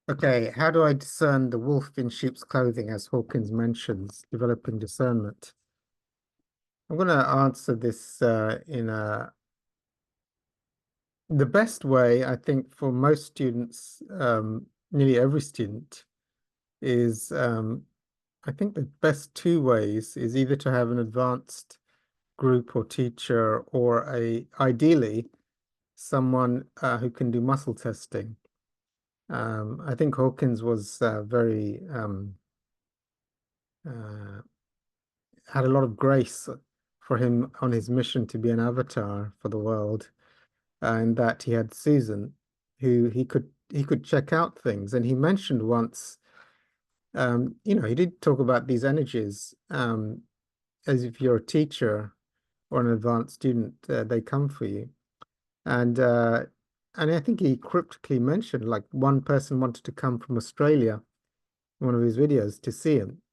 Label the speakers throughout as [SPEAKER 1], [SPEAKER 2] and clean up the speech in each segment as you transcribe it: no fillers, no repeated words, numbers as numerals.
[SPEAKER 1] Okay, how do I discern the wolf in sheep's clothing, as Hawkins mentions, developing discernment? I'm going to answer this in the best way, I think, for most students, nearly every student, is I think the best two ways is either to have an advanced group or teacher, or ideally someone who can do muscle testing. I think Hawkins was very uh, had a lot of grace for him on his mission to be an avatar for the world, and that he had Susan, who he could check out things. And he mentioned once, he did talk about these energies, as if you're a teacher or an advanced student, they come for you. And I think he cryptically mentioned like one person wanted to come from Australia in one of his videos to see him,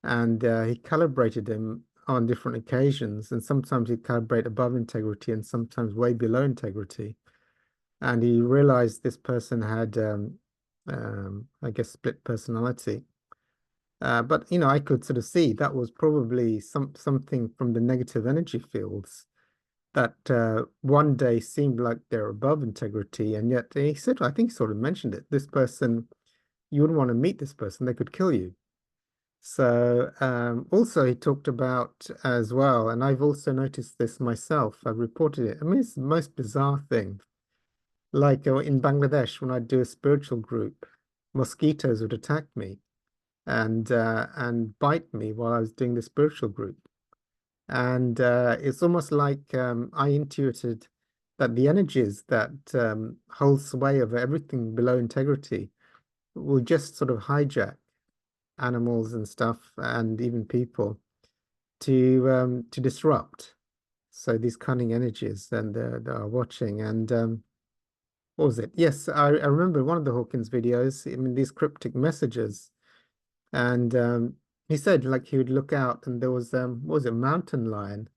[SPEAKER 1] and he calibrated him on different occasions, and sometimes he'd calibrate above integrity and sometimes way below integrity. And he realized this person had, I guess, split personality. But I could sort of see that was probably something from the negative energy fields that one day seemed like they're above integrity, and yet he said, I think he sort of mentioned it. This person, you wouldn't want to meet this person; they could kill you. So also he talked about as well, and I've also noticed this myself. I've reported it. I mean, it's the most bizarre thing. Like in Bangladesh, when I'd do a spiritual group, mosquitoes would attack me and bite me while I was doing the spiritual group. And it's almost like I intuited that the energies that hold sway over everything below integrity will just sort of hijack animals and stuff and even people to disrupt. So these cunning energies and they are watching. And what was it? Yes, I remember one of the Hawkins videos. I mean, these cryptic messages, and he said like he would look out and there was what was it, a mountain lion.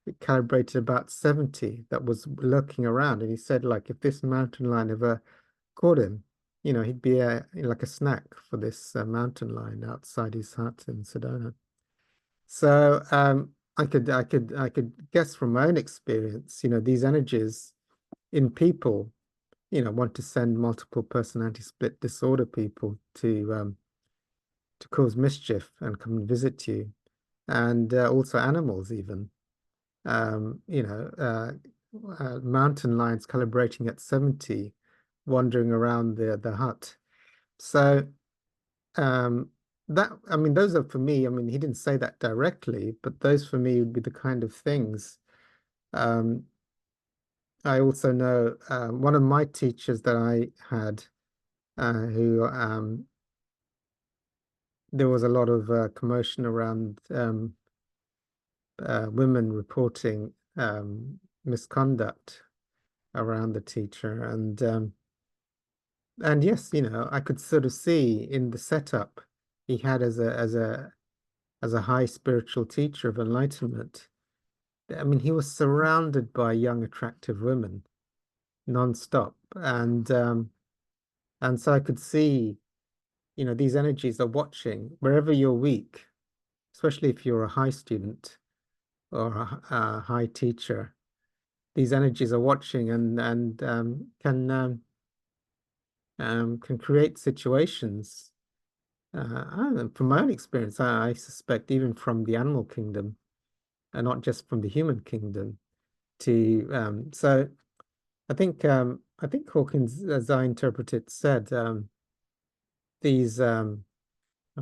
[SPEAKER 1] It calibrated about 70 that was lurking around, and he said like if this mountain lion ever caught him, he'd be like a snack for this mountain lion outside his hut in Sedona. So I could guess from my own experience, these energies in people, want to send multiple personality split disorder people to cause mischief and come and visit you, and also animals even. Um, you know, uh, Mountain lions calibrating at 70, wandering around the hut. So um, that I mean, those are for me. I mean, he didn't say that directly, but those for me would be the kind of things. Um, I also know one of my teachers that I had, who there was a lot of commotion around women reporting misconduct around the teacher, and yes, I could sort of see in the setup he had as a high spiritual teacher of enlightenment. I mean, he was surrounded by young, attractive women non-stop, and so I could see, these energies are watching wherever you're weak, especially if you're a high student or a high teacher. These energies are watching and can create situations. I don't know, from my own experience, I suspect even from the animal kingdom, and not just from the human kingdom. So I think Hawkins, as I interpret it, said these I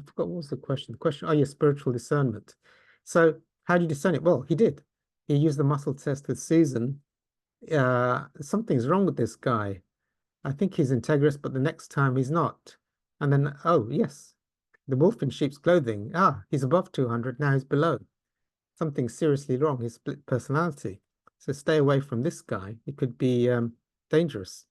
[SPEAKER 1] forgot what was the question. The question, oh yeah, spiritual discernment. So how do you discern it? Well, he did. He used the muscle test with Susan. Something's wrong with this guy. I think he's integrous, but the next time he's not. And then, oh yes, the wolf in sheep's clothing. Ah, he's above 200, now he's below. Something's seriously wrong. His split personality. So stay away from this guy. He could be dangerous.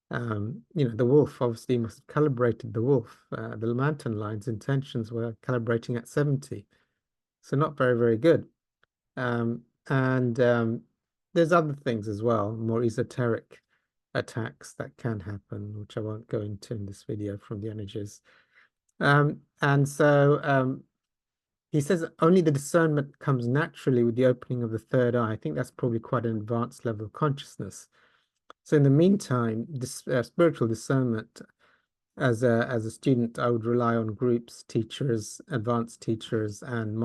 [SPEAKER 1] The wolf obviously must have calibrated the wolf. The mountain lion's intentions were calibrating at 70. So not very, very good. And there's other things as well, more esoteric. attacks that can happen, which I won't go into in this video from the energies. And so he says only the discernment comes naturally with the opening of the third eye. I think that's probably quite an advanced level of consciousness. So in the meantime, this spiritual discernment, as a student, I would rely on groups, teachers, advanced teachers, and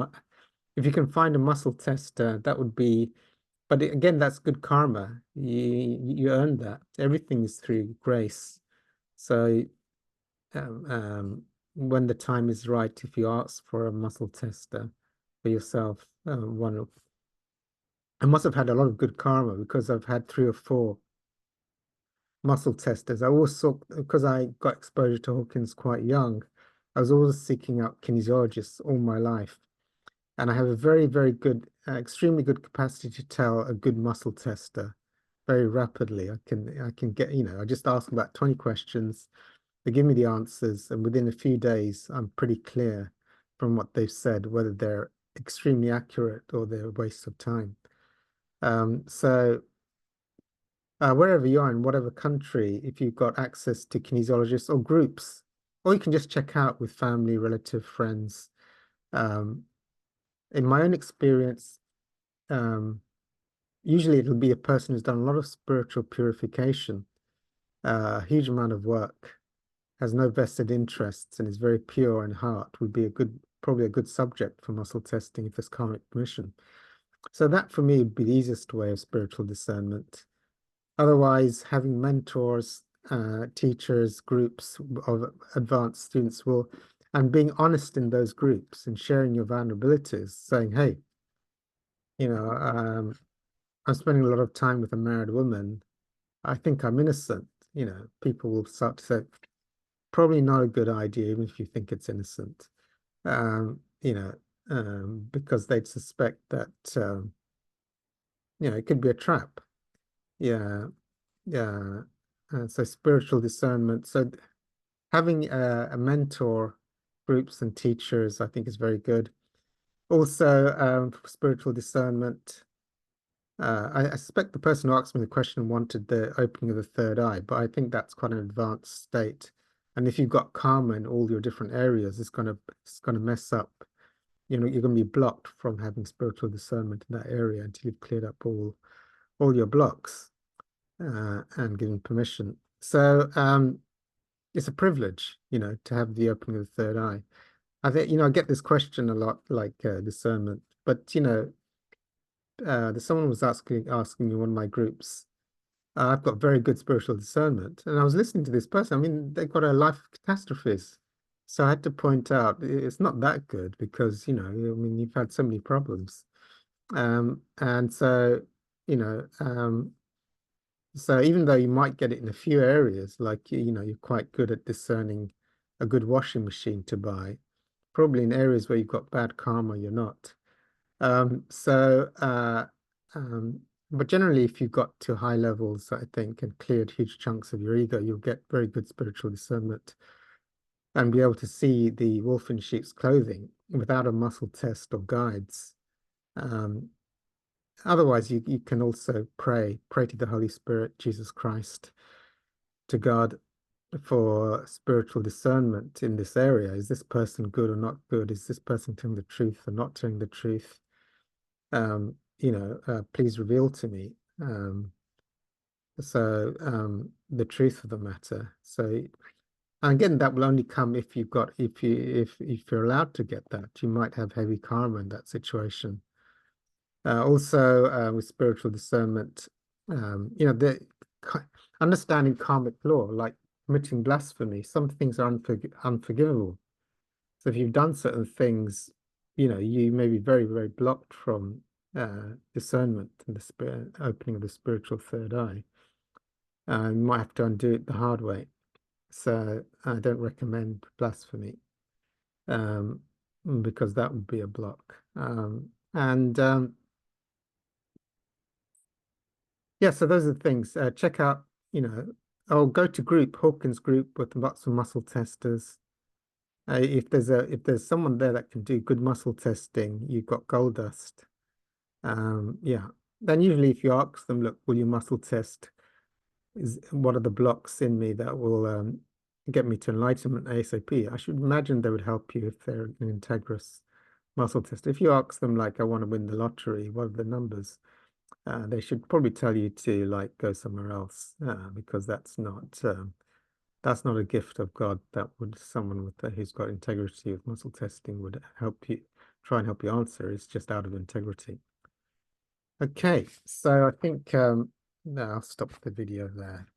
[SPEAKER 1] if you can find a muscle tester, that would be. But again, that's good karma. You earn that. Everything is through grace. So when the time is right, if you ask for a muscle tester for yourself, I must have had a lot of good karma because I've had 3 or 4 muscle testers. I always saw, because I got exposure to Hawkins quite young, I was always seeking out kinesiologists all my life. And I have a very, very good, extremely good capacity to tell a good muscle tester very rapidly. I can get, I just ask about 20 questions. They give me the answers, and within a few days, I'm pretty clear from what they've said, whether they're extremely accurate or they're a waste of time. So wherever you are in whatever country, if you've got access to kinesiologists or groups, or you can just check out with family, relative, friends. In my own experience, usually it'll be a person who's done a lot of spiritual purification, a huge amount of work, has no vested interests, and is very pure in heart, would be probably a good subject for muscle testing if there's karmic permission. So that for me would be the easiest way of spiritual discernment. Otherwise, having mentors, teachers, groups of advanced students and being honest in those groups and sharing your vulnerabilities, saying, hey, I'm spending a lot of time with a married woman. I think I'm innocent. People will start to say, probably not a good idea, even if you think it's innocent. Because they'd suspect that, it could be a trap. Yeah, yeah. So spiritual discernment. So having a mentor, groups and teachers, I think is very good. Also, for spiritual discernment, I suspect the person who asked me the question wanted the opening of the third eye, but I think that's quite an advanced state. And if you've got karma in all your different areas, it's gonna mess up. You're gonna be blocked from having spiritual discernment in that area until you've cleared up all your blocks and given permission. So it's a privilege, to have the opening of the third eye. I think, I get this question a lot, like discernment, but someone was asking me in one of my groups, I've got very good spiritual discernment. And I was listening to this person. I mean, they've got a life of catastrophes. So I had to point out it's not that good because, I mean, you've had so many problems. And so, so even though you might get it in a few areas, like, you're quite good at discerning a good washing machine to buy, probably in areas where you've got bad karma, you're not. So, but generally, if you've got to high levels, I think, and cleared huge chunks of your ego, you'll get very good spiritual discernment and be able to see the wolf in sheep's clothing without a muscle test or guides. Otherwise, you can also pray to the Holy Spirit, Jesus Christ, to God for spiritual discernment in this area. Is this person good or not good? Is this person telling the truth or not telling the truth? Please reveal to me the truth of the matter. So, and again, that will only come if you're allowed to get that. You might have heavy karma in that situation. Also, with spiritual discernment, the understanding karmic law, like committing blasphemy, some things are unforgivable. So if you've done certain things, you may be very, very blocked from discernment and the opening of the spiritual third eye. You might have to undo it the hard way. So I don't recommend blasphemy because that would be a block. Yeah, so those are the things. Check out, I'll go to Hawkins group with lots of muscle testers. If there's someone there that can do good muscle testing, you've got gold dust. Yeah. Then usually if you ask them, look, will you muscle test is what are the blocks in me that will get me to enlightenment ASAP. I should imagine they would help you if they're an integrous muscle tester. If you ask them, like, I want to win the lottery, what are the numbers? They should probably tell you to like go somewhere else because that's not a gift of God. That would someone with who's got integrity with muscle testing would help you try and help you answer. It's just out of integrity. Okay, so I think no, I'll stop the video there.